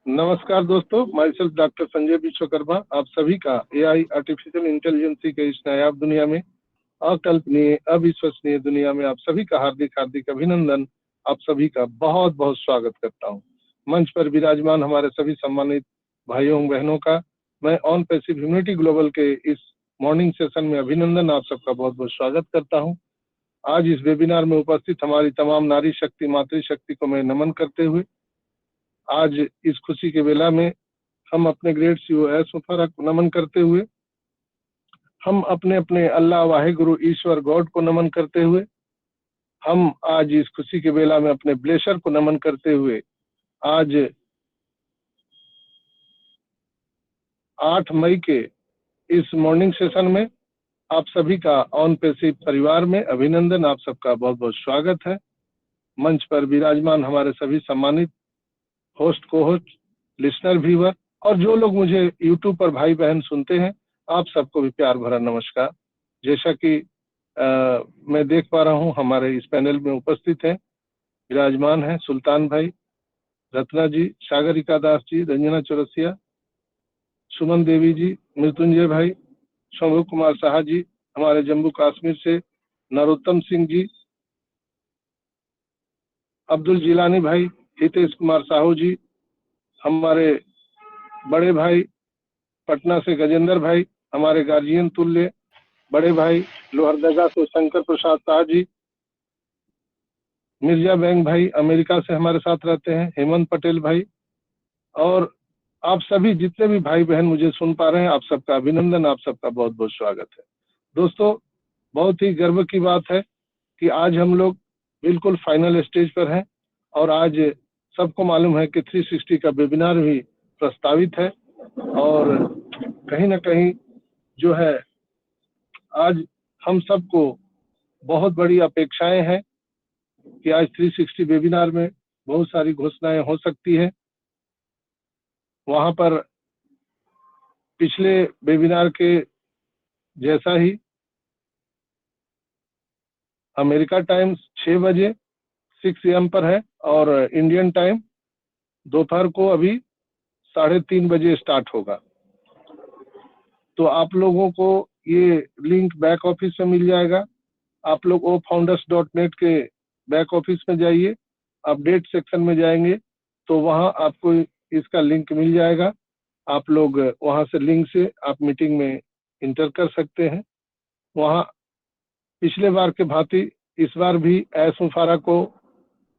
नमस्कार दोस्तों, my self doctor Sanjay Vishwakarma आप सभी का एआई आर्टिफिशियल इंटेलिजेंसी के इस नायाब दुनिया में, अकल्पनीय अविश्वसनीय दुनिया में आप सभी का हार्दिक हार्दिक अभिनंदन। आप सभी का बहुत बहुत स्वागत करता हूं। मंच पर विराजमान हमारे सभी सम्मानित भाइयों बहनों का मैं ऑन पैसिव ह्यूमैनिटी ग्लोबल के इस मॉर्निंग सेशन में अभिनंदन, आप सबका बहुत बहुत स्वागत करता हूं। आज इस वेबिनार में उपस्थित हमारी तमाम नारी शक्ति मातृशक्ति को मैं नमन करते हुए आज इस खुशी के बेला में हम अपने ग्रेट सीईओ एस मुफर्रख को नमन करते हुए, हम अपने अपने अल्लाह वाहिगुरु ईश्वर गॉड को नमन करते हुए, हम आज इस खुशी के बेला में अपने ब्लेशर को नमन करते हुए आज 8 मई के इस मॉर्निंग सेशन में आप सभी का ऑन पैसिव परिवार में अभिनंदन, आप सबका बहुत बहुत स्वागत है। मंच पर विराजमान हमारे सभी सम्मानित होस्ट को होस्ट लिसनर व्यूअर और जो लोग मुझे यूट्यूब पर भाई बहन सुनते हैं, आप सबको भी प्यार भरा नमस्कार। जैसा कि मैं देख पा रहा हूं हमारे इस पैनल में उपस्थित हैं, विराजमान हैं सुल्तान भाई, रत्ना जी, सागरिका दास जी, रंजना चौरसिया, सुमन देवी जी, मृत्युंजय भाई, शंभू कुमार साहा जी, हमारे जम्मू कश्मीर से नरोत्तम सिंह जी, अब्दुल जिलानी भाई, हितेश कुमार साहू जी, हमारे बड़े भाई पटना से गजेंद्र भाई, हमारे गार्जियन तुल्य बड़े भाई लोहरदगा से शंकर प्रसाद शाह जी, मिर्जा बैंक भाई अमेरिका से हमारे साथ रहते हैं, हेमंत पटेल भाई, और आप सभी जितने भी भाई बहन मुझे सुन पा रहे हैं, आप सबका अभिनंदन, आप सबका बहुत बहुत स्वागत है। दोस्तों, बहुत ही गर्व की बात है कि आज हम लोग बिल्कुल फाइनल स्टेज पर हैं और आज सबको मालूम है कि 360 का वेबिनार भी प्रस्तावित है और कहीं ना कहीं जो है आज हम सबको बहुत बड़ी अपेक्षाएं हैं कि आज 360 वेबिनार में बहुत सारी घोषणाएं हो सकती है। वहां पर पिछले वेबिनार के जैसा ही अमेरिका टाइम 6 बजे 6 AM पर है और इंडियन टाइम दोपहर को अभी 3:30 बजे स्टार्ट होगा। तो आप लोगों को ये लिंक बैक ऑफिस में मिल जाएगा। आप लोग ofounders.net के बैक ऑफिस में जाइए, अपडेट सेक्शन में जाएंगे तो वहां आपको इसका लिंक मिल जाएगा। आप लोग वहां से लिंक से आप मीटिंग में इंटर कर सकते हैं। वहां पिछले बार के भांति इस बार भी एस मुफारा को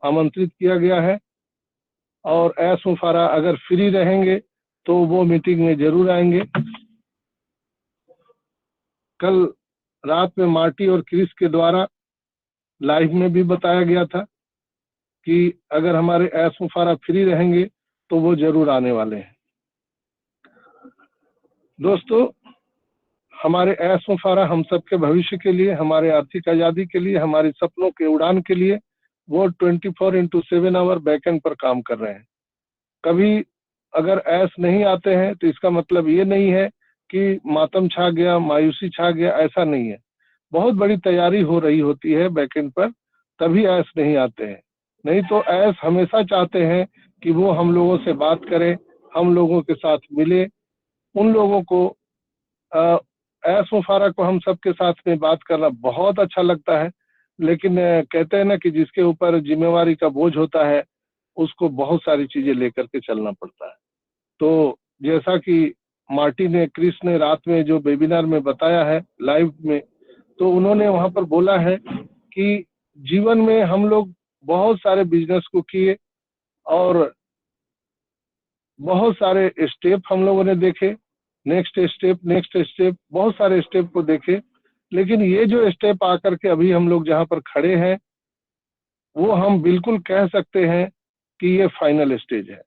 आमंत्रित किया गया है और एस मुफारा अगर फ्री रहेंगे तो वो मीटिंग में जरूर आएंगे। कल रात में मार्टी और क्रिस के द्वारा लाइव में भी बताया गया था कि अगर हमारे एस मुफारा फ्री रहेंगे तो वो जरूर आने वाले हैं। दोस्तों, हमारे एस मुफारा हम सबके भविष्य के लिए, हमारे आर्थिक आजादी के लिए, हमारे सपनों के उड़ान के लिए वो 24/7 आवर बैकएंड पर काम कर रहे हैं। कभी अगर एस नहीं आते हैं तो इसका मतलब ये नहीं है कि मातम छा गया, मायूसी छा गया, ऐसा नहीं है। बहुत बड़ी तैयारी हो रही होती है बैकएंड पर, तभी एस नहीं आते हैं। नहीं तो एस हमेशा चाहते हैं कि वो हम लोगों से बात करें, हम लोगों के साथ मिले, उन लोगों को एस मुफारा को हम सबके साथ में बात करना बहुत अच्छा लगता है। लेकिन कहते हैं ना कि जिसके ऊपर जिम्मेवारी का बोझ होता है उसको बहुत सारी चीजें लेकर के चलना पड़ता है। तो जैसा कि मार्टी ने, क्रिस ने रात में जो वेबिनार में बताया है लाइव में, तो उन्होंने वहां पर बोला है कि जीवन में हम लोग बहुत सारे बिजनेस को किए और बहुत सारे स्टेप हम लोगों ने देखे, नेक्स्ट स्टेप बहुत सारे स्टेप को देखे, लेकिन ये जो स्टेप आकर के अभी हम लोग जहाँ पर खड़े हैं वो हम बिल्कुल कह सकते हैं कि ये फाइनल स्टेज है।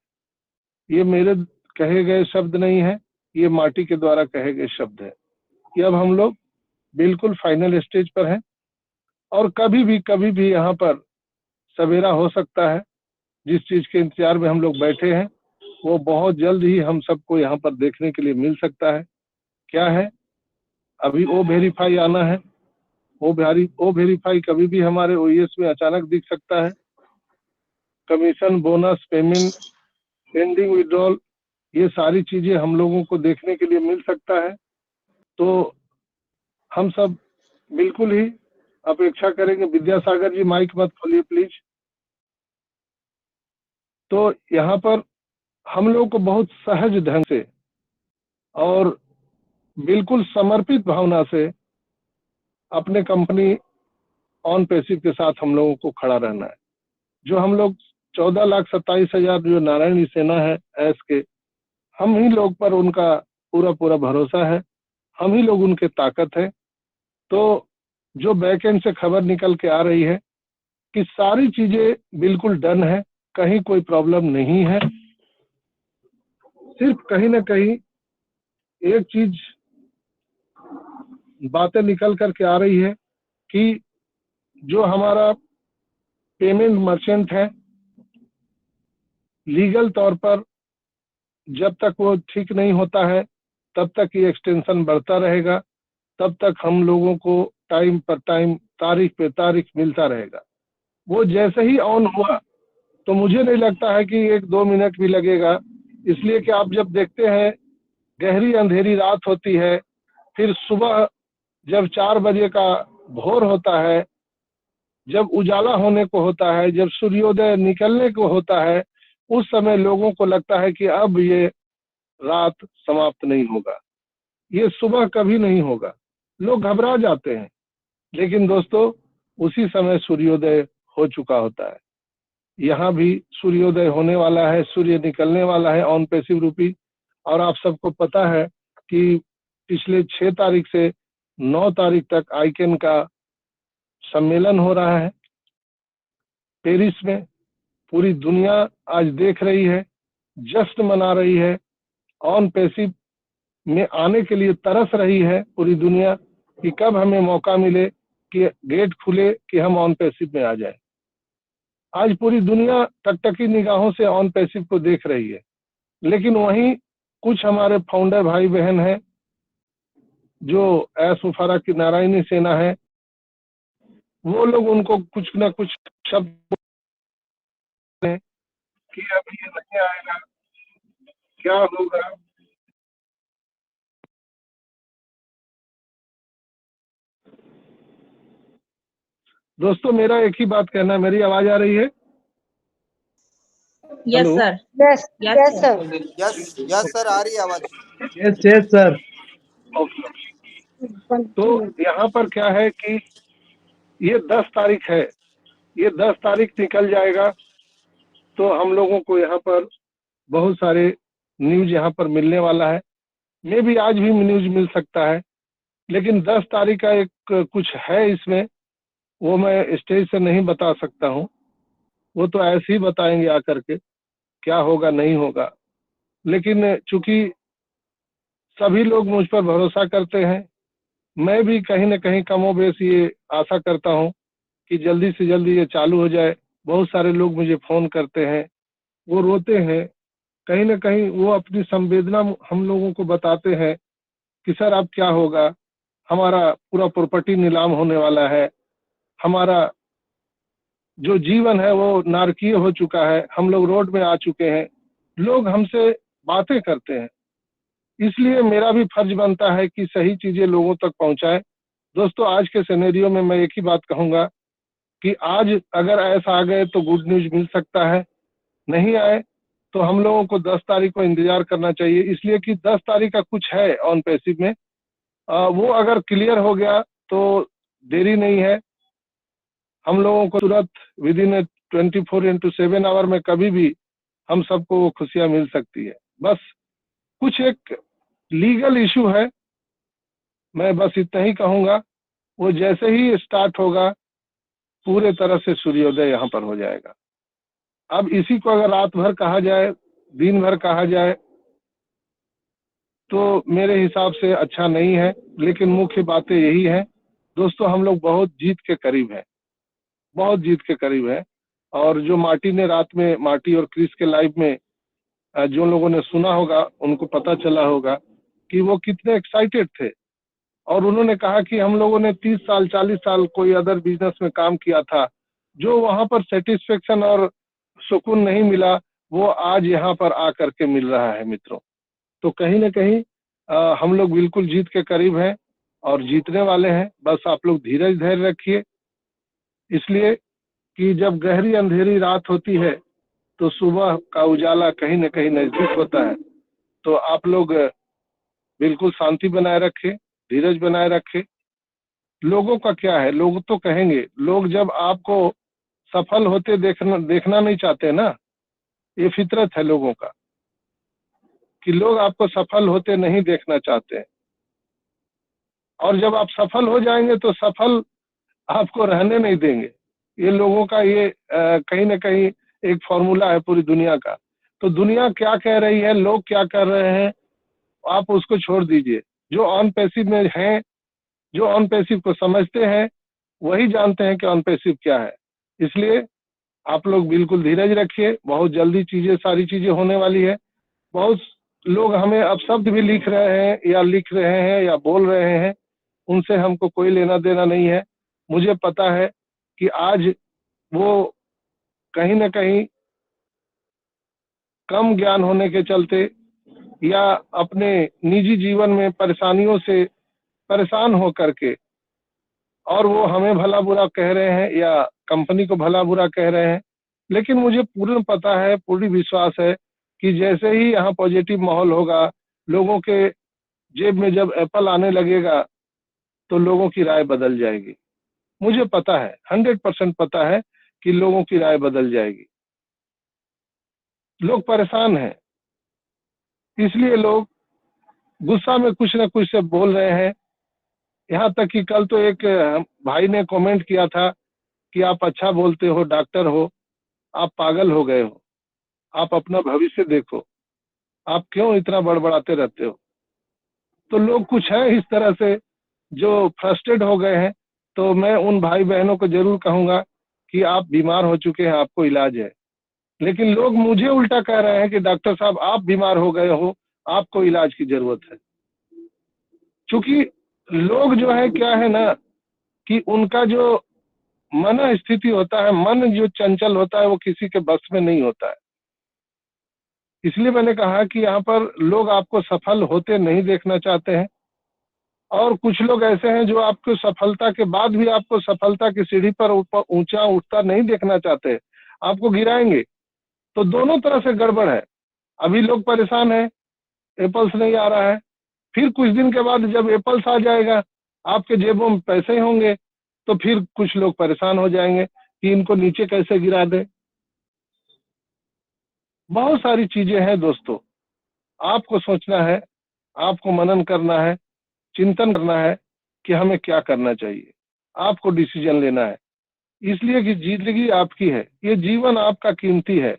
ये मेरे कहे गए शब्द नहीं है, ये मार्टी के द्वारा कहे गए शब्द है कि अब हम लोग बिल्कुल फाइनल स्टेज पर हैं और कभी भी यहाँ पर सवेरा हो सकता है। जिस चीज के इंतजार में हम लोग बैठे हैं वो बहुत जल्द ही हम सबको यहाँ पर देखने के लिए मिल सकता है। क्या है, अभी ओ वेरीफाई आना है। ओ वेरीफाई कभी भी हमारे ओईएस में अचानक दिख सकता है। Commission, bonus, payment ending withdrawal, ये सारी चीजें हम लोगों को देखने के लिए मिल सकता है। तो हम सब बिल्कुल ही अपेक्षा करेंगे। विद्यासागर जी माइक मत खोलिए प्लीज। तो यहाँ पर हम लोग को बहुत सहज ढंग से और बिल्कुल समर्पित भावना से अपने कंपनी ऑन पैसिव के साथ हम लोगों को खड़ा रहना है। जो हम लोग 14,27,000 जो नारायणी सेना है एस के, हम ही लोग पर उनका पूरा पूरा भरोसा है, हम ही लोग उनके ताकत है। तो जो बैक एंड से खबर निकल के आ रही है कि सारी चीजें बिल्कुल डन है, कहीं कोई प्रॉब्लम नहीं है। सिर्फ कहीं ना कहीं एक चीज बातें निकल करके आ रही है कि जो हमारा पेमेंट मर्चेंट है, लीगल तौर पर जब तक वो ठीक नहीं होता है तब तक ये एक्सटेंशन बढ़ता रहेगा, तब तक हम लोगों को टाइम पर टाइम, तारीख पे तारीख मिलता रहेगा। वो जैसे ही ऑन हुआ तो मुझे नहीं लगता है कि 1-2 मिनट भी लगेगा, इसलिए कि आप जब देखते हैं गहरी अंधेरी रात होती है, फिर सुबह जब 4 बजे का भोर होता है, जब उजाला होने को होता है, जब सूर्योदय निकलने को होता है, उस समय लोगों को लगता है कि अब ये रात समाप्त नहीं होगा, ये सुबह कभी नहीं होगा। लोग घबरा जाते हैं, लेकिन दोस्तों उसी समय सूर्योदय हो चुका होता है। यहाँ भी सूर्योदय होने वाला है, सूर्य निकलने वाला है ऑन पैसिव रूपी। और आप सबको पता है कि पिछले 6 तारीख से 9 तारीख तक आईकेन का सम्मेलन हो रहा है पेरिस में। पूरी दुनिया आज देख रही है, जश्न मना रही है, ऑन पैसिव में आने के लिए तरस रही है पूरी दुनिया कि कब हमें मौका मिले कि गेट खुले कि हम ऑन पैसिव में आ जाए। आज पूरी दुनिया टकटकी निगाहों से ऑन पैसिव को देख रही है, लेकिन वहीं कुछ हमारे फाउंडर भाई बहन हैं जो एस मुफारा की नारायणी सेना है, वो लोग उनको कुछ ना कुछ शब्द कि अभी ये नहीं आएगा, क्या होगा। दोस्तों मेरा एक ही बात कहना है, मेरी आवाज आ रही है? Yes sir. Yes yes sir. Yes yes sir, आ रही है आवाज। Yes yes sir. तो यहाँ पर क्या है कि ये 10 तारीख है, ये 10 तारीख निकल जाएगा तो हम लोगों को यहाँ पर बहुत सारे न्यूज यहाँ पर मिलने वाला है। मे भी आज भी न्यूज मिल सकता है, लेकिन 10 तारीख का एक कुछ है इसमें, वो मैं स्टेज से नहीं बता सकता हूँ। वो तो ऐसे ही बताएंगे आकर के क्या होगा नहीं होगा। लेकिन चूंकि सभी लोग मुझ पर भरोसा करते हैं, मैं भी कहीं ना कहीं कमोबेश ये आशा करता हूँ कि जल्दी से जल्दी ये चालू हो जाए। बहुत सारे लोग मुझे फोन करते हैं, वो रोते हैं, कहीं ना कहीं वो अपनी संवेदना हम लोगों को बताते हैं कि सर अब क्या होगा, हमारा पूरा प्रॉपर्टी नीलाम होने वाला है, हमारा जो जीवन है वो नारकीय हो चुका है, हम लोग रोड में आ चुके हैं। लोग हमसे बातें करते हैं, इसलिए मेरा भी फर्ज बनता है कि सही चीजें लोगों तक पहुंचाए। दोस्तों आज के सिनेरियो में मैं एक ही बात कहूंगा कि आज अगर ऐसा आ गए तो गुड न्यूज मिल सकता है, नहीं आए तो हम लोगों को 10 तारीख को इंतजार करना चाहिए। इसलिए कि 10 तारीख का कुछ है ऑन पैसिव में, वो अगर क्लियर हो गया तो देरी नहीं है, हम लोगों को तुरंत विद इन 24/7 आवर में कभी भी हम सबको वो खुशियां मिल सकती है। बस कुछ एक लीगल इशू है, मैं बस इतना ही कहूंगा। वो जैसे ही स्टार्ट होगा पूरे तरह से सूर्योदय यहाँ पर हो जाएगा। अब इसी को अगर रात भर कहा जाए, दिन भर कहा जाए तो मेरे हिसाब से अच्छा नहीं है, लेकिन मुख्य बातें यही है। दोस्तों हम लोग बहुत जीत के करीब हैं, बहुत जीत के करीब है। और जो मार्टी ने रात में, मार्टी और क्रिस के लाइव में जो लोगों ने सुना होगा उनको पता चला होगा कि वो कितने एक्साइटेड थे। और उन्होंने कहा कि हम लोगों ने 30 साल 40 साल कोई अदर बिजनेस में काम किया था, जो वहां पर सेटिस्फेक्शन और सुकून नहीं मिला, वो आज यहाँ पर आकर के मिल रहा है मित्रों। तो कहीं ना कहीं हम लोग बिल्कुल जीत के करीब हैं और जीतने वाले हैं। बस आप लोग धीरज धैर्य रखिए, इसलिए कि जब गहरी अंधेरी रात होती है तो सुबह का उजाला कहीं ना कहीं नजदीक होता है। तो आप लोग बिल्कुल शांति बनाए रखें, धीरज बनाए रखें। लोगों का क्या है, लोग तो कहेंगे, लोग जब आपको सफल होते देखना नहीं चाहते ना, ये फितरत है लोगों का कि लोग आपको सफल होते नहीं देखना चाहते हैं। और जब आप सफल हो जाएंगे तो सफल आपको रहने नहीं देंगे। ये लोगों का ये कहीं ना कहीं एक फॉर्मूला है पूरी दुनिया का। तो दुनिया क्या कह रही है, लोग क्या कर रहे हैं, आप उसको छोड़ दीजिए। जो ऑन पैसिव में हैं, जो ऑन पैसिव को समझते हैं, वही जानते हैं कि ऑन पैसिव क्या है। इसलिए आप लोग बिल्कुल धीरज रखिए, बहुत जल्दी सारी चीजें होने वाली है। बहुत लोग हमें अब शब्द भी लिख रहे हैं या लिख रहे हैं या बोल रहे हैं, उनसे हमको कोई लेना देना नहीं है। मुझे पता है कि आज वो कहीं ना कहीं कम ज्ञान होने के चलते या अपने निजी जीवन में परेशानियों से परेशान हो करके, और वो हमें भला बुरा कह रहे हैं या कंपनी को भला बुरा कह रहे हैं। लेकिन मुझे पूर्ण पता है, पूरी विश्वास है कि जैसे ही यहाँ पॉजिटिव माहौल होगा, लोगों के जेब में जब एप्पल आने लगेगा तो लोगों की राय बदल जाएगी। मुझे पता है, 100% पता है कि लोगों की राय बदल जाएगी। लोग परेशान हैं, इसलिए लोग गुस्सा में कुछ न कुछ से बोल रहे हैं। यहाँ तक कि कल तो एक भाई ने कमेंट किया था कि आप अच्छा बोलते हो, डॉक्टर हो, आप पागल हो गए हो, आप अपना भविष्य देखो, आप क्यों इतना बड़बड़ाते रहते हो। तो लोग कुछ है इस तरह से जो फ्रस्ट्रेट हो गए हैं। तो मैं उन भाई बहनों को जरूर कहूंगा कि आप बीमार हो चुके हैं, आपको इलाज है। लेकिन लोग मुझे उल्टा कह रहे हैं कि डॉक्टर साहब आप बीमार हो गए हो, आपको इलाज की जरूरत है। क्योंकि लोग जो है क्या है ना कि उनका जो मन स्थिति होता है, मन जो चंचल होता है, वो किसी के बस में नहीं होता है। इसलिए मैंने कहा कि यहाँ पर लोग आपको सफल होते नहीं देखना चाहते हैं, और कुछ लोग ऐसे हैं जो आपको सफलता के बाद भी आपको सफलता की सीढ़ी पर ऊपर ऊंचा उठता नहीं देखना चाहते, आपको गिराएंगे। तो दोनों तरह से गड़बड़ है। अभी लोग परेशान हैं, एप्पल्स नहीं आ रहा है, फिर कुछ दिन के बाद जब एप्पल्स आ जाएगा, आपके जेबों में पैसे होंगे, तो फिर कुछ लोग परेशान हो जाएंगे कि इनको नीचे कैसे गिरा दे। बहुत सारी चीजें हैं दोस्तों, आपको सोचना है, आपको मनन करना है, चिंतन करना है कि हमें क्या करना चाहिए। आपको डिसीजन लेना है, इसलिए कि जिंदगी आपकी है, ये जीवन आपका कीमती है।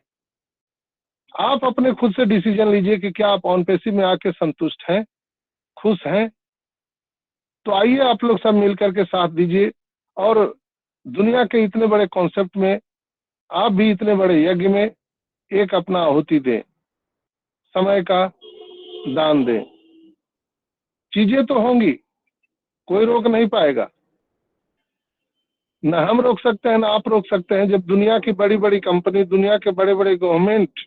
आप अपने खुद से डिसीजन लीजिए कि क्या आप ऑन पैसिव में आके संतुष्ट हैं, खुश हैं। तो आइए आप लोग सब मिलकर के साथ दीजिए, और दुनिया के इतने बड़े कॉन्सेप्ट में, आप भी इतने बड़े यज्ञ में एक अपना आहुति दें, समय का दान दें। चीजें तो होंगी, कोई रोक नहीं पाएगा, ना हम रोक सकते हैं ना आप रोक सकते हैं। जब दुनिया की बड़ी बड़ी कंपनी, दुनिया के बड़े बड़े गवर्नमेंट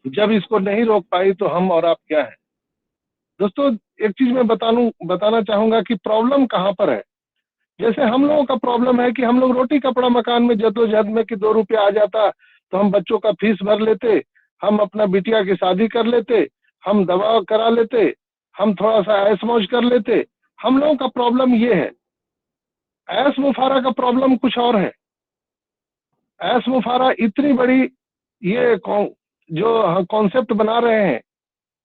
जब इसको नहीं रोक पाई, तो हम और आप क्या है। दोस्तों एक चीज मैं बताना चाहूंगा कि प्रॉब्लम कहाँ पर है। जैसे हम लोगों का प्रॉब्लम है कि हम लोग रोटी कपड़ा मकान में जद्दोजहद में कि 2 रुपया आ जाता तो हम बच्चों का फीस भर लेते, हम अपना बिटिया की शादी कर लेते, हम दवा करा लेते, हम थोड़ा सा ऐश मौज कर लेते। हम लोगों का प्रॉब्लम ये है। ऐश मुफारा का प्रॉब्लम कुछ और है। ऐश मुफारा इतनी बड़ी ये जो कॉन्सेप्ट बना रहे हैं,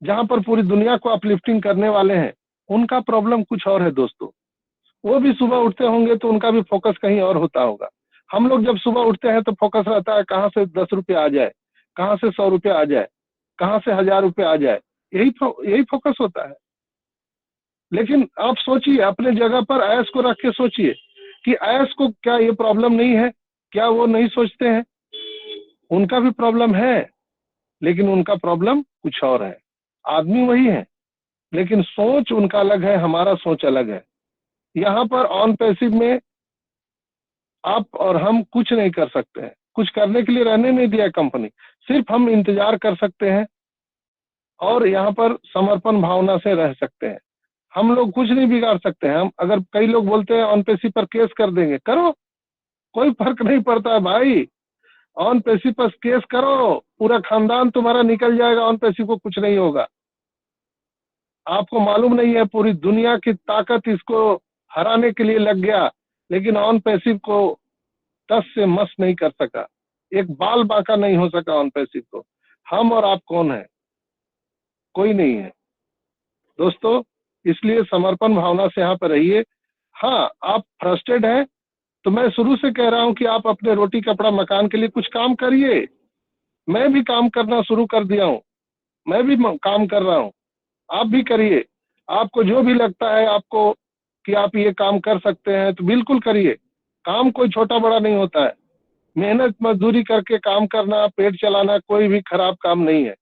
जहां पर पूरी दुनिया को अपलिफ्टिंग करने वाले हैं, उनका प्रॉब्लम कुछ और है दोस्तों। वो भी सुबह उठते होंगे तो उनका भी फोकस कहीं और होता होगा। हम लोग जब सुबह उठते हैं तो फोकस रहता है कहाँ से 10 रुपये आ जाए, कहाँ से 100 रुपये आ जाए, कहाँ से 1000 रुपये आ जाए, यही फोकस होता है। लेकिन आप सोचिए, अपने जगह पर ऐश को रख के सोचिए कि ऐश को क्या ये प्रॉब्लम नहीं है, क्या वो नहीं सोचते हैं। उनका भी प्रॉब्लम है, लेकिन उनका प्रॉब्लम कुछ और है। आदमी वही है, लेकिन सोच उनका अलग है, हमारा सोच अलग है। यहाँ पर ऑन पैसिव में आप और हम कुछ नहीं कर सकते हैं। कुछ करने के लिए रहने नहीं दिया कंपनी। सिर्फ हम इंतजार कर सकते हैं और यहाँ पर समर्पण भावना से रह सकते हैं। हम लोग कुछ नहीं बिगाड़ सकते हैं। हम अगर कई लोग बोलते हैं ऑन पेसी पर केस कर देंगे, करो, कोई फर्क नहीं पड़ता है भाई। ऑन पेसी पर केस करो, पूरा खानदान तुम्हारा निकल जाएगा, ऑन पेसी को कुछ नहीं होगा। आपको मालूम नहीं है, पूरी दुनिया की ताकत इसको हराने के लिए लग गया, लेकिन ऑन पैसिव को 10 से मस नहीं कर सका, एक बाल बांका नहीं हो सका ऑन पैसिव को। हम और आप कौन है? कोई नहीं है दोस्तों। इसलिए समर्पण भावना से यहाँ पर रहिए। हाँ, आप फ्रस्ट्रेट हैं तो मैं शुरू से कह रहा हूँ कि आप अपने रोटी कपड़ा मकान के लिए कुछ काम करिए। मैं भी काम करना शुरू कर दिया हूँ, मैं भी काम कर रहा हूँ, आप भी करिए। आपको जो भी लगता है आपको कि आप ये काम कर सकते हैं तो बिल्कुल करिए। काम कोई छोटा बड़ा नहीं होता है। मेहनत मजदूरी करके काम करना, पेट चलाना कोई भी खराब काम नहीं है।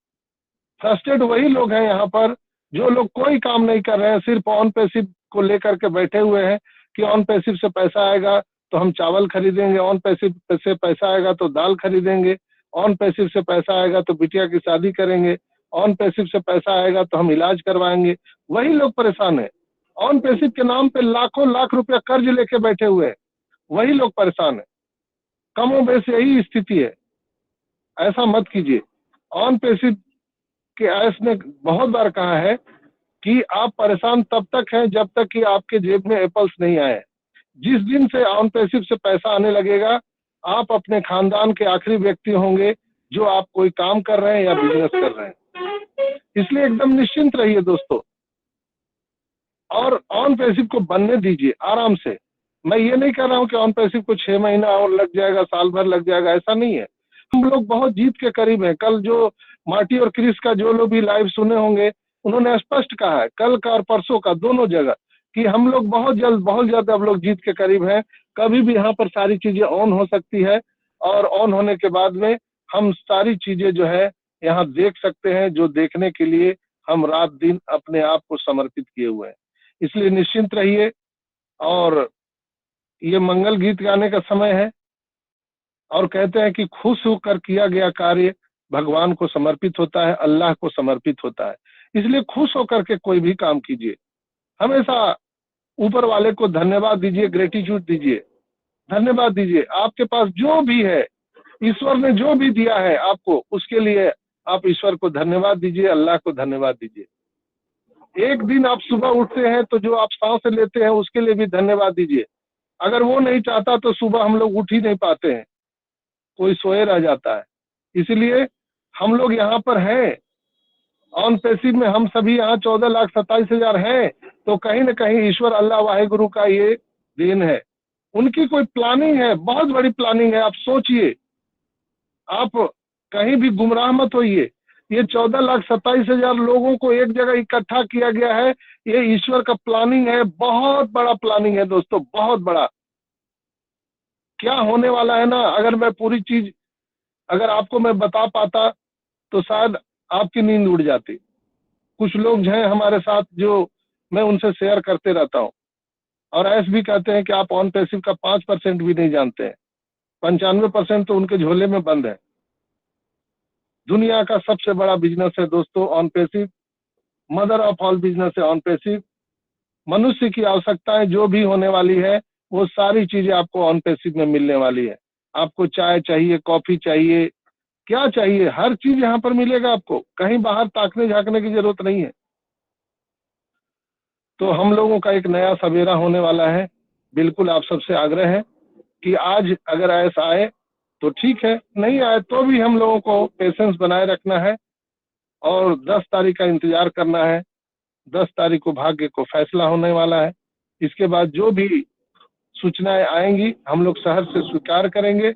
फ्रस्ट्रेट वही लोग हैं यहाँ पर जो लोग कोई काम नहीं कर रहे हैं, सिर्फ ऑन पैसिव को लेकर के बैठे हुए हैं कि ऑन पैसिव से पैसा आएगा तो हम चावल खरीदेंगे, ऑन पैसिव से पैसा आएगा तो दाल खरीदेंगे, ऑन पैसिव से पैसा आएगा तो बिटिया की शादी करेंगे, ऑन पैसिव से पैसा आएगा तो हम इलाज करवाएंगे। वही लोग परेशान है। ऑन पैसिव के नाम पे लाखों लाख रुपया कर्ज लेके बैठे हुए हैं, वही लोग परेशान है। कमो बेश यही स्थिति है। ऐसा मत कीजिए। ऑन पैसिव के आयस ने बहुत बार कहा है कि आप परेशान तब तक हैं जब तक कि आपके जेब में एप्पल्स नहीं आए। जिस दिन से ऑन पैसिव से पैसा आने लगेगा, आप अपने खानदान के आखिरी व्यक्ति होंगे जो आप कोई काम कर रहे हैं या बिजनेस कर रहे हैं। इसलिए एकदम निश्चिंत रहिए दोस्तों, और ऑन पैसिव को बनने दीजिए आराम से। मैं ये नहीं कर रहा हूँ कि ऑन पैसिव को 6 महीना और लग जाएगा, साल भर लग जाएगा, ऐसा नहीं है। हम लोग बहुत जीत के करीब हैं। कल जो मार्टी और क्रिस का जो लोग भी लाइव सुने होंगे, उन्होंने स्पष्ट कहा है, कल का और परसों का दोनों जगह, कि हम लोग बहुत जल्द अब लोग जीत के करीब हैं। कभी भी यहाँ पर सारी चीजें ऑन हो सकती है, और ऑन होने के बाद में हम सारी चीजें जो है यहाँ देख सकते हैं, जो देखने के लिए हम रात दिन अपने आप को समर्पित किए हुए हैं। इसलिए निश्चिंत रहिए। और ये मंगल गीत गाने का समय है, और कहते हैं कि खुश होकर किया गया कार्य भगवान को समर्पित होता है, अल्लाह को समर्पित होता है। इसलिए खुश होकर के कोई भी काम कीजिए। हमेशा ऊपर वाले को धन्यवाद दीजिए, ग्रेटिट्यूड दीजिए, धन्यवाद दीजिए। आपके पास जो भी है, ईश्वर ने जो भी दिया है आपको, उसके लिए आप ईश्वर को धन्यवाद दीजिए, अल्लाह को धन्यवाद दीजिए। एक दिन आप सुबह उठते हैं तो जो आप सांस लेते हैं उसके लिए भी धन्यवाद दीजिए। अगर वो नहीं चाहता तो सुबह हम लोग उठ ही नहीं पाते हैं, कोई सोए रह जाता है। इसलिए हम लोग यहाँ पर हैं ऑन पैसिव में, हम सभी यहाँ 14,27,000 हैं, तो कहीं न कहीं ईश्वर अल्लाह वाहेगुरु का ये देन है। उनकी कोई प्लानिंग है, बहुत बड़ी प्लानिंग है। आप सोचिए, आप कहीं भी गुमराह मत होइए। ये 14,27,000 लोगों को एक जगह इकट्ठा किया गया है, ये ईश्वर का प्लानिंग है, बहुत बड़ा प्लानिंग है दोस्तों, बहुत बड़ा। क्या होने वाला है ना, अगर मैं पूरी चीज अगर आपको मैं बता पाता तो शायद आपकी नींद उड़ जाती। कुछ लोग हैं हमारे साथ जो मैं उनसे शेयर करते रहता हूँ, और ऐसे भी कहते हैं कि आप ऑन पैसिव का 5% भी नहीं जानते हैं। 95% तो उनके झोले में बंद है। दुनिया का सबसे बड़ा बिजनेस है दोस्तों on passive, mother of all business है ऑन पैसिव। मनुष्य की आवश्यकताएं जो भी होने वाली है, वो सारी चीजें आपको ऑन पैसिव में मिलने वाली है। आपको चाय चाहिए, कॉफी चाहिए, क्या चाहिए, हर चीज यहाँ पर मिलेगा आपको। कहीं बाहर ताकने झांकने की जरूरत नहीं है। तो हम लोगों का एक नया सवेरा होने वाला है। बिल्कुल आप सबसे आग्रह है कि आज अगर ऐसा आए तो ठीक है, नहीं आए तो भी हम लोगों को पेशेंस बनाए रखना है, और 10 तारीख का इंतजार करना है। 10 तारीख को भाग्य को फैसला होने वाला है। इसके बाद जो भी सूचनाएं आएंगी हम लोग शहर से स्वीकार करेंगे,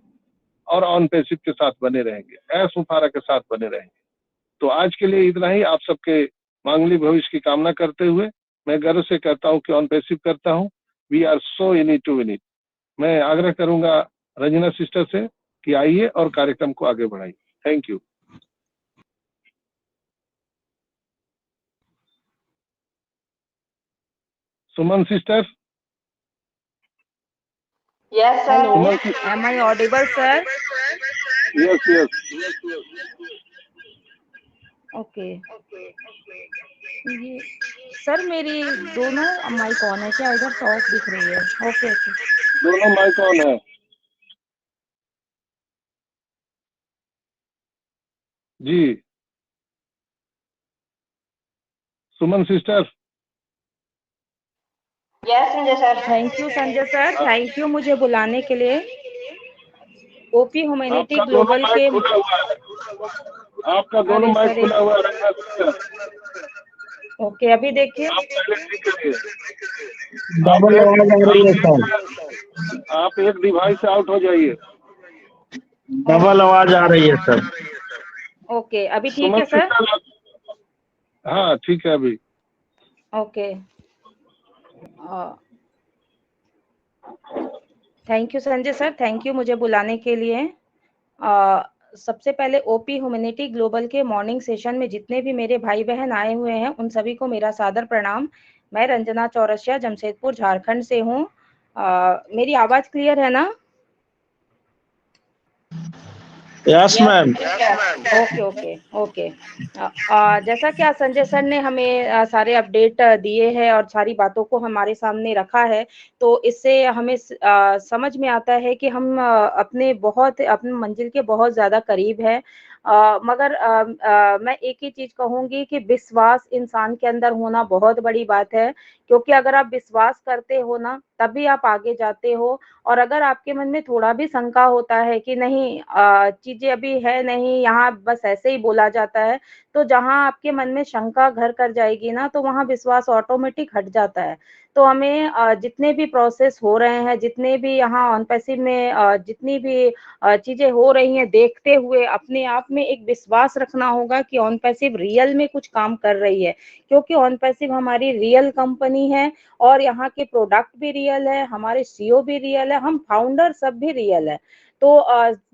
और ऑन पैसिव के साथ बने रहेंगे, ऐश मुफारा के साथ बने रहेंगे। तो आज के लिए इतना ही। आप सबके मांगलिक भविष्य की कामना करते हुए मैं गर्व से कहता हूँ कि ऑन पैसिव करता हूँ। We are so in it to win it. मैं आग्रह करूंगा रंजना सिस्टर से कि आइए और कार्यक्रम को आगे बढ़ाइए। Thank you. Suman sister. Yes, sir. Hello, Suman am I audible, sir? Yes yes. Okay, ये सर मेरी दोनों माइक ऑन है क्या? इधर तो ऑफ दिख रही है। Okay okay. दोनों माइक ऑन है जी। Suman sister. Yes Sanjay sir. Thank you Sanjay sir, thank you मुझे बुलाने के लिए। ओपी ह्यूमैनिटी आपका दोनों ग्लोबल माइक के। खुला हुआ है, आपका दोनों अरे माइक सर खुला हुआ है रंजना सिस्टर। ओके, अभी देखिए। आप पहले ठीक करिए। डबल आवाज आ रही है सर, आप एक डिवाइस से आउट हो जाइए। डबल आवाज आ रही है सर। ओके अभी ठीक सुमन है सर। सिस्टर। हाँ ठीक है अभी। Okay thank you Sanjay sir, thank you मुझे बुलाने के लिए। सबसे पहले ओपी ह्यूमैनिटी ग्लोबल के मॉर्निंग सेशन में जितने भी मेरे भाई बहन आए हुए हैं उन सभी को मेरा सादर प्रणाम। मैं रंजना चौरसिया जमशेदपुर झारखंड से हूँ। मेरी आवाज क्लियर है ना? Yes ma'am. Okay okay okay. जैसा कि आज संजय सर ने हमें सारे अपडेट दिए हैं और सारी बातों को हमारे सामने रखा है, तो इससे हमें समझ में आता है कि हम अपने मंजिल के बहुत ज्यादा करीब है। मगर मैं एक ही चीज कहूंगी कि विश्वास इंसान के अंदर होना बहुत बड़ी बात है, क्योंकि अगर आप विश्वास करते हो ना तभी आप आगे जाते हो। और अगर आपके मन में थोड़ा भी शंका होता है कि नहीं चीजें अभी है नहीं, यहाँ बस ऐसे ही बोला जाता है, तो जहाँ आपके मन में शंका घर कर जाएगी ना तो वहाँ विश्वास ऑटोमेटिक हट जाता है। तो हमें जितने भी प्रोसेस हो रहे हैं, जितने भी यहाँ ऑन पैसिव में जितनी भी चीजें हो रही हैं, देखते हुए अपने आप में एक विश्वास रखना होगा कि ऑन पैसिव रियल में कुछ काम कर रही है, क्योंकि ऑन पैसिव हमारी रियल कंपनी है और यहाँ के प्रोडक्ट भी रियल है, हमारे सीईओ भी रियल है, हम फाउंडर सब भी रियल है। तो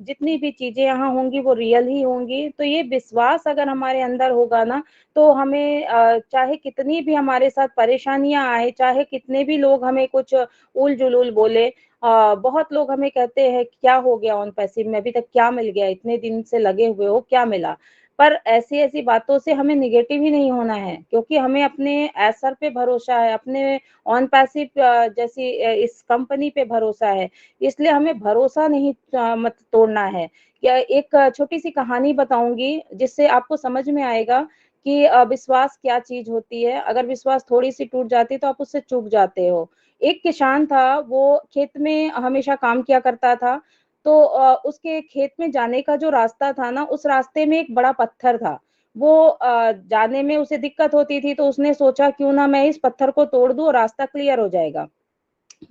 जितनी भी चीजें यहाँ होंगी वो रियल ही होंगी। तो ये विश्वास अगर हमारे अंदर होगा ना तो हमें चाहे कितनी भी हमारे साथ परेशानियां आए, चाहे कितने भी लोग हमें कुछ उल जुलूल बोले, बहुत लोग हमें कहते हैं क्या हो गया ऑन पैसिव में, अभी तक क्या मिल गया, इतने दिन से लगे हुए हो क्या मिला। पर ऐसी ऐसी बातों से हमें निगेटिव ही नहीं होना है, क्योंकि हमें अपने एसर पे भरोसा है, अपने ऑन पैसिव जैसी इस कंपनी पे भरोसा है। इसलिए हमें भरोसा नहीं मत तोड़ना है। या एक छोटी सी कहानी बताऊंगी जिससे आपको समझ में आएगा कि विश्वास क्या चीज होती है। अगर विश्वास थोड़ी सी टूट जाती तो आप उससे चूक जाते हो। एक किसान था, वो खेत में हमेशा काम किया करता था। तो उसके खेत में जाने का जो रास्ता था ना, उस रास्ते में एक बड़ा पत्थर था। वो जाने में उसे दिक्कत होती थी, तो उसने सोचा क्यों ना मैं इस पत्थर को तोड़ दूं और रास्ता क्लियर हो जाएगा।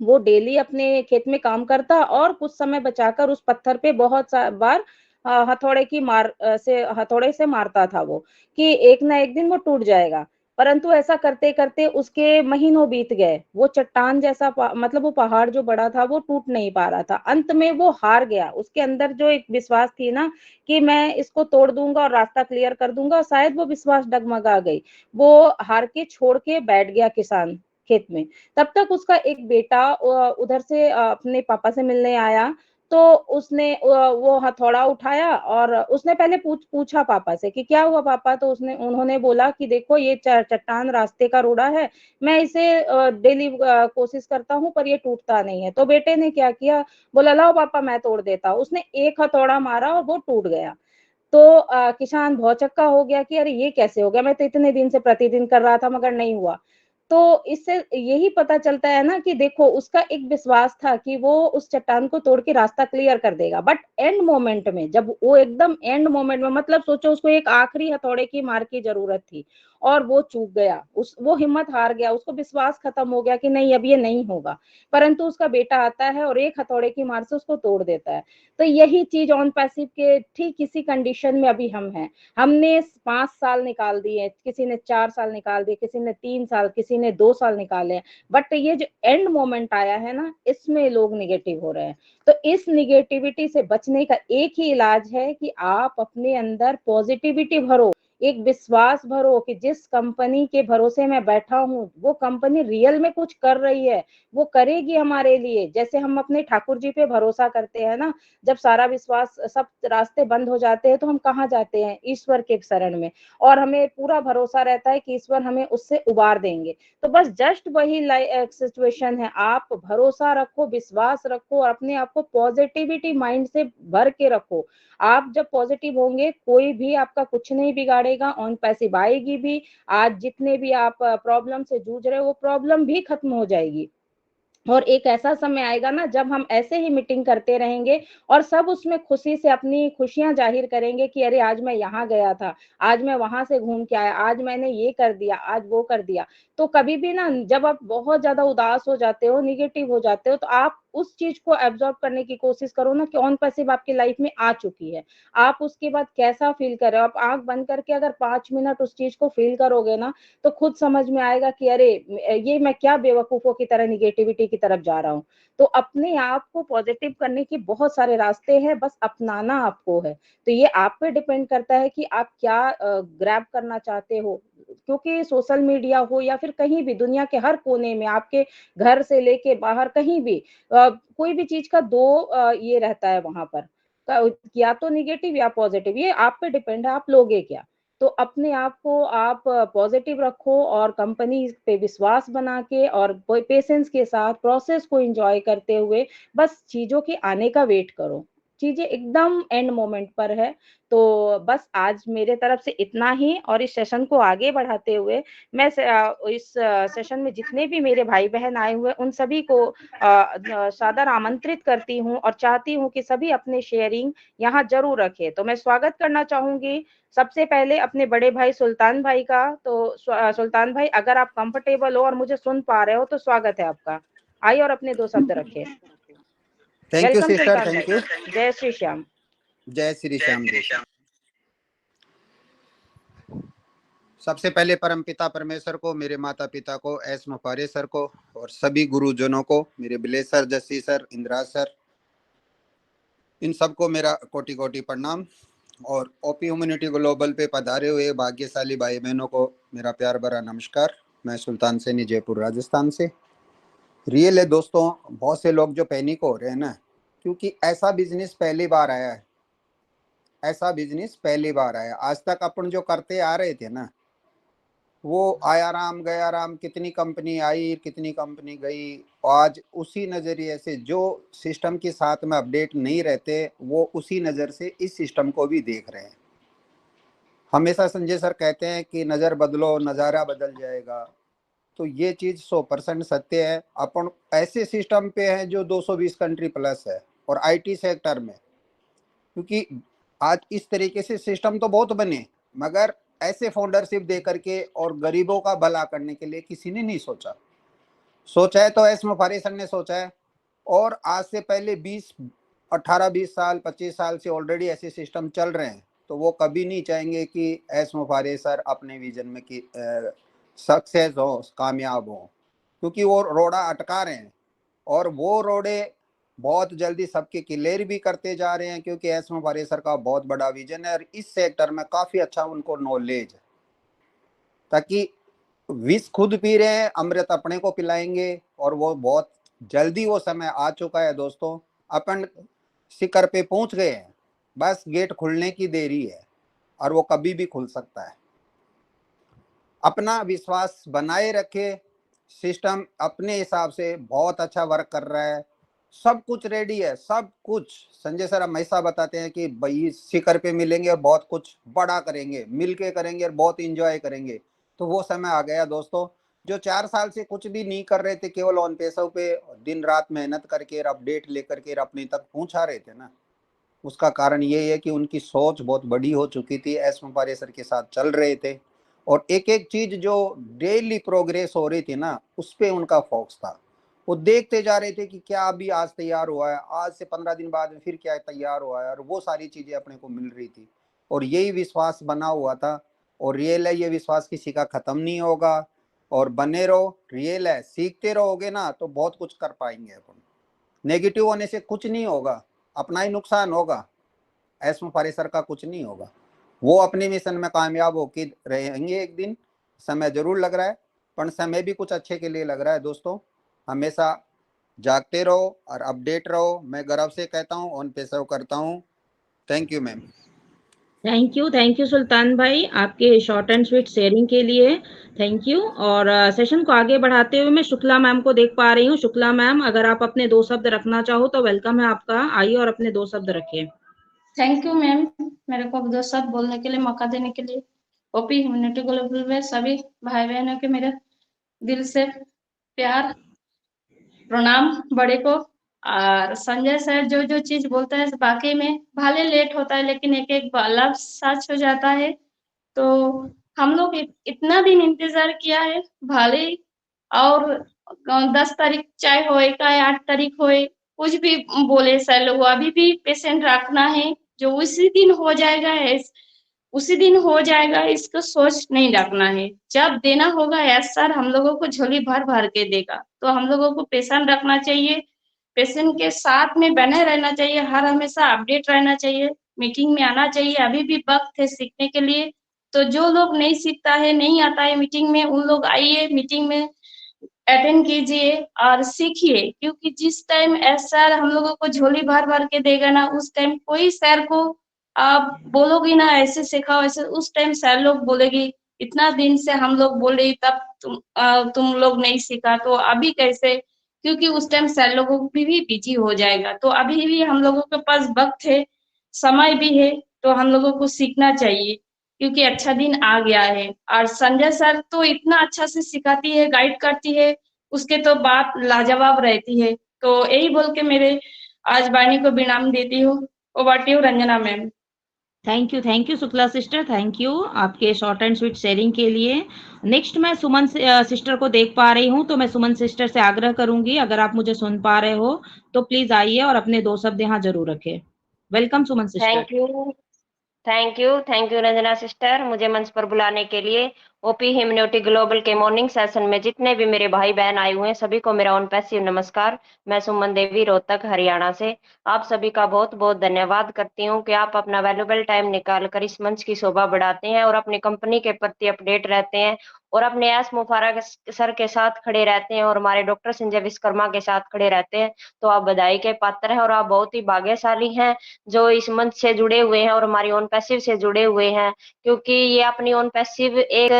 वो डेली अपने खेत में काम करता और कुछ समय बचाकर उस पत्थर पे बहुत बार हथौड़े से मारता था वो, कि एक ना एक दिन वो टूट जाएगा। परंतु ऐसा करते करते उसके महीनों बीत गए, वो चट्टान जैसा मतलब वो पहाड़ जो बड़ा था वो टूट नहीं पा रहा था। अंत में वो हार गया। उसके अंदर जो एक विश्वास थी ना कि मैं इसको तोड़ दूंगा और रास्ता क्लियर कर दूंगा, शायद वो विश्वास डगमगा गई। वो हार के छोड़ के बैठ गया किसान खेत में। तब तक उसका एक बेटा उधर से अपने पापा से मिलने आया। तो उसने वो हथौड़ा उठाया और उसने पहले पूछा पापा से कि क्या हुआ पापा। तो उन्होंने बोला कि देखो ये चट्टान रास्ते का रोड़ा है, मैं इसे डेली कोशिश करता हूँ पर ये टूटता नहीं है। तो बेटे ने क्या किया, बोला लाओ पापा मैं तोड़ देता हूँ। उसने एक हथौड़ा मारा और वो टूट गया। तो किसान भौचक्का हो गया कि अरे ये कैसे हो गया, मैं तो इतने दिन से प्रतिदिन कर रहा था मगर नहीं हुआ। तो इससे यही पता चलता है ना कि देखो उसका एक विश्वास था कि वो उस चट्टान को तोड़ के रास्ता क्लियर कर देगा, बट एंड मोमेंट में, जब वो एकदम एंड मोमेंट में, मतलब सोचो उसको एक आखिरी हथौड़े की मार की जरूरत थी और वो चूक गया, वो हिम्मत हार गया, उसको विश्वास खत्म हो गया कि नहीं अब ये नहीं होगा। परंतु उसका बेटा आता है और एक हथौड़े की मार से उसको तोड़ देता है। तो यही चीज ऑन पैसिव के ठीक इसी कंडीशन में अभी हम हैं। हमने 5 साल निकाल दिए, किसी ने 4 साल निकाल दिए, किसी ने 3 साल, किसी ने 2 साल निकाले, बट ये जो एंड मोमेंट आया है ना इसमें लोग निगेटिव हो रहे हैं। तो इस निगेटिविटी से बचने का एक ही इलाज है कि आप अपने अंदर पॉजिटिविटी भरो, एक विश्वास भरो कि जिस कंपनी के भरोसे मैं बैठा हूँ वो कंपनी रियल में कुछ कर रही है, वो करेगी हमारे लिए। जैसे हम अपने ठाकुर जी पे भरोसा करते हैं ना, जब सारा विश्वास, सब रास्ते बंद हो जाते हैं तो हम कहाँ जाते हैं? ईश्वर के शरण में, और हमें पूरा भरोसा रहता है कि ईश्वर हमें उससे उबार देंगे। तो बस जस्ट वही सिचुएशन है, आप भरोसा रखो, विश्वास रखो और अपने आप को पॉजिटिविटी माइंड से भर के रखो। आप जब पॉजिटिव होंगे कोई भी आपका कुछ नहीं बिगाड़ेगा, ऑन पैसिव आएगी भी। आज जितने भी आप प्रॉब्लम से जूझ रहे हो वो प्रॉब्लम भी खत्म हो जाएगी। और एक ऐसा समय आएगा ना जब हम ऐसे ही मीटिंग करते रहेंगे और सब उसमें खुशी से अपनी खुशियां जाहिर करेंगे कि अरे आज मैं यहाँ गया था, आज मैं वहां से घूम के आया, आज मैंने ये कर दिया, आज वो कर दिया। तो कभी भी ना जब आप बहुत ज्यादा उदास हो जाते हो, निगेटिव हो जाते हो, तो आप उस चीज को एब्जॉर्ब करने की कोशिश करो ना कि ऑन पैसिव आपकी लाइफ में आ चुकी है, आप उसके बाद कैसा फील कर रहे हो। आप आंख बंद करके अगर 5 मिनट उस चीज को फील करोगे ना, तो खुद समझ में आएगा कि अरे ये मैं क्या बेवकूफों की तरह निगेटिविटी की तरफ जा रहा हूँ। तो अपने आप को पॉजिटिव करने के बहुत सारे रास्ते हैं, बस अपनाना आपको है। तो ये आप पे डिपेंड करता है कि आप क्या ग्रैब करना चाहते हो। क्योंकि सोशल मीडिया हो या फिर कहीं भी दुनिया के हर कोने में, आपके घर से लेके बाहर कहीं भी कोई भी चीज का दो ये रहता है वहां पर, या तो निगेटिव या पॉजिटिव, ये आप पे डिपेंड है आप लोगे क्या। तो अपने आप को आप पॉजिटिव रखो और कंपनी पे विश्वास बना के और पेशेंस के साथ प्रोसेस को एंजॉय करते हुए बस चीजों के आने का वेट करो। चीजें एकदम एंड मोमेंट पर है। तो बस आज मेरे तरफ से इतना ही, और इस सेशन को आगे बढ़ाते हुए मैं इस सेशन में जितने भी मेरे भाई बहन आए हुए उन सभी को सादर आमंत्रित करती हूँ और चाहती हूँ कि सभी अपने शेयरिंग यहाँ जरूर रखें। तो मैं स्वागत करना चाहूंगी सबसे पहले अपने बड़े भाई सुल्तान भाई का। तो सुल्तान भाई, अगर आप कंफर्टेबल हो और मुझे सुन पा रहे हो तो स्वागत है आपका। आइए और अपने 2 शब्द रखें। Thank you welcome sister, Sultan thank you. भाई। जय श्री श्याम। जय श्री श्याम जी। सबसे पहले परम पिता परमेश्वर को, मेरे माता पिता को, एस मुफारे सर को और सभी गुरुजनों को, मेरे Bilesh sir, Jassi sir, Indiraj sir, इन सबको मेरा कोटि कोटि प्रणाम। और ओपी ह्यूमैनिटी ग्लोबल पे पधारे हुए भाग्यशाली भाई बहनों को मेरा प्यार भरा नमस्कार। मैं सुल्तान सैनी, जयपुर राजस्थान से। रियल है दोस्तों, बहुत से लोग जो पैनिक हो रहे हैं ना, क्योंकि ऐसा बिजनेस पहली बार आया है, ऐसा बिजनेस पहली बार आया। आज तक अपन जो करते आ रहे थे ना, वो आया राम गया राम, कितनी कंपनी आई कितनी कंपनी गई। आज उसी नज़रिए से जो सिस्टम के साथ में अपडेट नहीं रहते, वो उसी नज़र से इस सिस्टम को भी देख रहे हैं। हमेशा संजय सर कहते हैं कि नज़र बदलो नज़ारा बदल जाएगा, तो ये चीज़ 100% सत्य है। अपन ऐसे सिस्टम पे हैं जो 220 कंट्री प्लस है, और आईटी सेक्टर में, क्योंकि आज इस तरीके से सिस्टम तो बहुत बने, मगर ऐसे फाउंडरशिप दे करके और गरीबों का भला करने के लिए किसी ने नहीं सोचा। सोचा है तो एस मुफारी सर ने सोचा है, और आज से पहले 18-20 साल 25 साल से ऑलरेडी ऐसे सिस्टम चल रहे हैं। तो वो कभी नहीं चाहेंगे कि एस मुफारी सर अपने विजन में कि सक्सेस हो, कामयाब हो, क्योंकि वो रोड़ा अटका रहे हैं, और वो रोड़े बहुत जल्दी सबके क्लियर भी करते जा रहे हैं, क्योंकि एस मुफारी सर का बहुत बड़ा विजन है और इस सेक्टर में काफी अच्छा उनको नॉलेज है। ताकि विष खुद पी रहे हैं, अमृत अपने को पिलाएंगे, और वो बहुत जल्दी वो समय आ चुका है दोस्तों। अपन शिखर पे पहुंच गए हैं, बस गेट खुलने की देरी है, और वो कभी भी खुल सकता है। अपना विश्वास बनाए रखे, सिस्टम अपने हिसाब से बहुत अच्छा वर्क कर रहा है, सब कुछ रेडी है, सब कुछ। संजय सर हमेशा बताते हैं कि भाई शिखर पे मिलेंगे और बहुत कुछ बड़ा करेंगे, मिलके करेंगे और बहुत इंजॉय करेंगे। तो वो समय आ गया दोस्तों। जो 4 साल से कुछ भी नहीं कर रहे थे, केवल ऑन पैसों पे दिन रात मेहनत करके अपडेट लेकर के अपने तक पहुंचा रहे थे ना, उसका कारण ये है कि उनकी सोच बहुत बड़ी हो चुकी थी, एस मुफारे सर के साथ चल रहे थे, और एक एक चीज जो डेली प्रोग्रेस हो रही थी ना, उस पे उनका फोकस था। वो देखते जा रहे थे कि क्या अभी आज तैयार हुआ है, आज से 15 दिन बाद फिर क्या तैयार हुआ है, और वो सारी चीजें अपने को मिल रही थी, और यही विश्वास बना हुआ था। और रियल है, ये विश्वास किसी का खत्म नहीं होगा, और बने रहो। रियल है, सीखते रहोगे ना तो बहुत कुछ कर पाएंगे अपन। नेगेटिव होने से कुछ नहीं होगा, अपना ही नुकसान होगा, एस मुफारी सर का कुछ नहीं होगा। वो अपनी मिशन में कामयाब होकर रहेंगे एक दिन। समय जरूर लग रहा है, पर समय भी कुछ अच्छे के लिए लग रहा है दोस्तों। हमेशा जागते रहो और अपडेट रहो। मैं गर्व से कहता हूँ, ऑन पे सर्व करता हूँ। Thank you ma'am. Thank you Sultan भाई, आपके शॉर्ट एंड स्वीट शेयरिंग के लिए थैंक यू। और सेशन को आगे बढ़ाते हुए मैं शुक्ला मैम को देख पा रही हूँ। शुक्ला मैम, अगर आप अपने 2 शब्द रखना चाहो तो वेलकम है आपका, आइए और अपने 2 शब्द रखिए। थैंक यू मैम, मेरे को 2 शब्द बोलने के लिए, मौका देने के लिए। ओपी ह्यूमैनिटी ग्लोबल में सभी भाई बहनों के मेरे दिल से प्यार प्रणाम बड़े को। और संजय सर जो जो चीज बोलता है वाकई में भले लेट होता है लेकिन एक एक लफ्ज सच हो जाता है। तो हम लोग इतना दिन इंतजार किया है, भले ही और 10 तारीख चाहे होए का 8 तारीख होए, कुछ भी बोले सर लोग, अभी भी पेशेंट रखना है जो उसी दिन हो जाएगा है, उसी दिन हो जाएगा, इसको सोच नहीं रखना है। जब देना होगा यस सर हम लोगों को झोली भर भर के देगा। तो हम लोगों को पेशेंट रखना चाहिए, पेशेंट के साथ में बने रहना चाहिए, हर हमेशा अपडेट रहना चाहिए, मीटिंग में आना चाहिए। अभी भी वक्त है सीखने के लिए। तो जो लोग नहीं सीखता है, नहीं आता है मीटिंग में, उन लोग आइए मीटिंग में अटेंड कीजिए और सीखिए। क्योंकि जिस टाइम सर हम लोगों को झोली भर भर के देगा ना, उस टाइम कोई सर को आप बोलोगी ना ऐसे सिखाओ ऐसे, उस टाइम सर लोग बोलेगी इतना दिन से हम लोग बोले तब तुम लोग नहीं सीखा, तो अभी कैसे? क्योंकि उस टाइम सर लोगों को भी बिजी हो जाएगा। तो अभी भी हम लोगों के पास वक्त है, समय भी है, तो हम लोगों को सीखना चाहिए क्योंकि अच्छा दिन आ गया है। और संजय सर तो इतना अच्छा से सिखाती है, गाइड करती है, उसके तो बात लाजवाब रहती है। तो यही बोल के मेरे आज वाणी को विराम देती हूँ। Over to you Ranjana ma'am. Thank you Shukla sister, thank you आपके शॉर्ट एंड स्वीट शेयरिंग के लिए। नेक्स्ट मैं सुमन सिस्टर को देख पा रही हूँ, तो मैं सुमन सिस्टर से आग्रह करूंगी, अगर आप मुझे सुन पा रहे हो तो प्लीज आइए और अपने 2 शब्द यहाँ जरूर रखें। Welcome Suman sister. Thank you Ranjana sister, मुझे मंच पर बुलाने के लिए। ओपी ह्यूमैनिटी ग्लोबल के मॉर्निंग सेशन में जितने भी मेरे भाई बहन आए हुए हैं सभी को मेरा ऑन पैसिव नमस्कार। मैं सुमन देवी रोहतक हरियाणा से आप सभी का बहुत बहुत धन्यवाद करती हूँ कि आप अपना वैल्यूबल टाइम निकाल कर इस मंच की शोभा बढ़ाते हैं और अपनी कंपनी के प्रति अपडेट रहते हैं और अपने एस मुफारा सर के साथ खड़े रहते हैं और हमारे डॉक्टर संजय विश्वकर्मा के साथ खड़े रहते हैं। तो आप बधाई के पात्र हैं और आप बहुत ही भाग्यशाली हैं जो इस मंच से जुड़े हुए हैं और हमारी ऑन पैसिव से जुड़े हुए हैं, क्योंकि ये अपनी ऑन पैसिव एक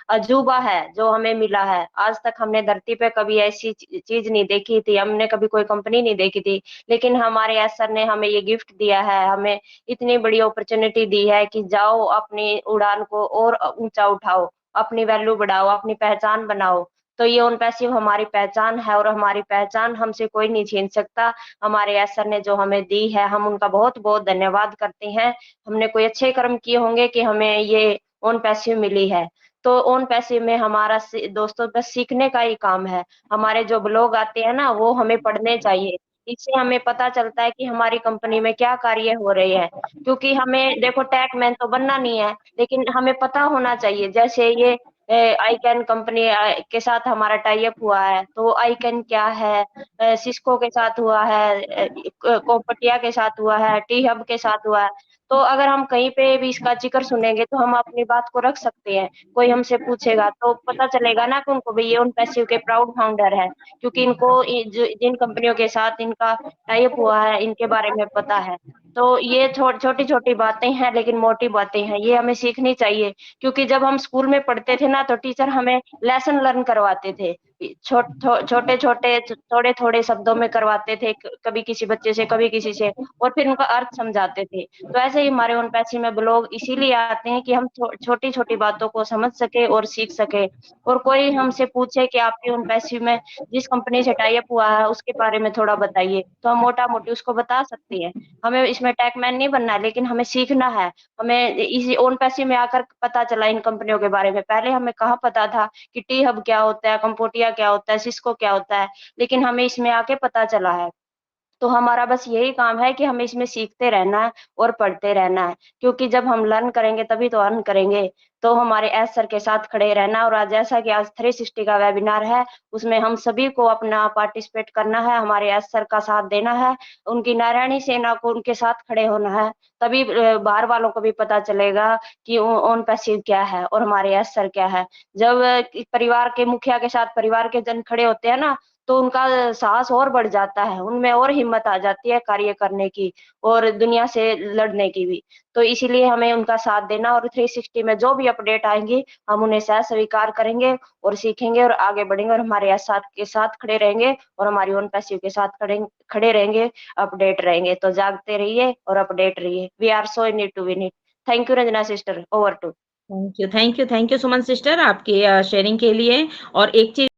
अजूबा है जो हमें मिला है। आज तक हमने धरती पे कभी ऐसी चीज नहीं देखी थी, हमने कभी कोई कंपनी नहीं देखी थी, लेकिन हमारे एस सर ने हमें ये गिफ्ट दिया है, हमें इतनी बड़ी अपॉर्चुनिटी दी है कि जाओ अपनी उड़ान को और ऊंचा उठाओ, अपनी वैल्यू बढ़ाओ, अपनी पहचान बनाओ। तो ये ऑन पैसिव हमारी पहचान है और हमारी पहचान हमसे कोई नहीं छीन सकता। हमारे एस सर ने जो हमें दी है हम उनका बहुत बहुत धन्यवाद करते हैं। हमने कोई अच्छे कर्म किए होंगे कि हमें ये ऑन पैसिव मिली है। तो ऑन पैसिव में हमारा दोस्तों बस सीखने का ही काम है। हमारे जो ब्लॉग आते हैं ना वो हमें पढ़ने चाहिए, इससे हमें पता चलता है कि हमारी कंपनी में क्या कार्य हो रहे हैं। क्योंकि हमें देखो टैग मैन तो बनना नहीं है, लेकिन हमें पता होना चाहिए। जैसे ये आईकैन कंपनी के साथ हमारा टाई अप हुआ है, तो आईकैन क्या है, सिस्को के साथ हुआ है, कोपटिया के साथ हुआ है, टी हब के साथ हुआ है। तो अगर हम कहीं पे भी इसका जिक्र सुनेंगे तो हम अपनी बात को रख सकते हैं। कोई हमसे पूछेगा तो पता चलेगा ना कि उनको भी ये उन पैसिव के प्राउड फाउंडर है, क्योंकि इनको जिन कंपनियों के साथ इनका टाई अप हुआ है इनके बारे में पता है। तो ये छोटी छोटी बातें हैं लेकिन मोटी बातें हैं, ये हमें सीखनी चाहिए। क्योंकि जब हम स्कूल में पढ़ते थे ना तो टीचर हमें लेसन लर्न करवाते थे, छोटे छोटे थोड़े थोड़े शब्दों में करवाते थे, कभी किसी बच्चे से कभी किसी से, और फिर उनका अर्थ समझाते थे। तो ऐसे ही हमारे उन पैसे में ब्लॉग इसीलिए आते हैं कि हम छोटी छोटी बातों को समझ सके और सीख सके। और कोई हमसे पूछे कि आपके उन पैसे में जिस कंपनी से टाई अप हुआ है उसके बारे में थोड़ा बताइए, तो हम मोटा मोटी उसको बता सकते हैं। हमें इसमें टैगमैन नहीं बनना है, लेकिन हमें सीखना है। हमें इसी ओन पैसे में आकर पता चला इन कंपनियों के बारे में। पहले हमें कहाँ पता था कि टी हब क्या होता है, कंपोटिया क्या होता है, सिस्को क्या होता है, लेकिन हमें इसमें आके पता चला है। तो हमारा बस यही काम है कि हमें इसमें सीखते रहना है और पढ़ते रहना है, क्योंकि जब हम लर्न करेंगे तभी तो अर्न करेंगे। तो हमारे एस सर के साथ खड़े रहना, और आज जैसा कि आज 360 का वेबिनार है, उसमें हम सभी को अपना पार्टिसिपेट करना है, हमारे एस सर का साथ देना है, उनकी नारायणी सेना को उनके साथ खड़े होना है। तभी बाहर वालों को भी पता चलेगा कि ऑन पैसिव क्या है और हमारे एस सर क्या है। जब परिवार के मुखिया के साथ परिवार के जन खड़े होते हैं ना, तो उनका साहस और बढ़ जाता है, उनमें और हिम्मत आ जाती है कार्य करने की और दुनिया से लड़ने की भी। तो इसीलिए हमें उनका साथ देना, और 360 में जो भी अपडेट आएंगी हम उन्हें सह स्वीकार करेंगे और सीखेंगे और आगे बढ़ेंगे, और हमारे साथ के साथ खड़े रहेंगे और हमारी ओन पैसिव के साथ खड़े रहेंगे, अपडेट रहेंगे। तो जागते रहिए और अपडेट रहिए। We are so in need to win it. Thank you Ranjana sister, over to. Thank you Suman sister आपकी शेयरिंग के लिए। और एक चीज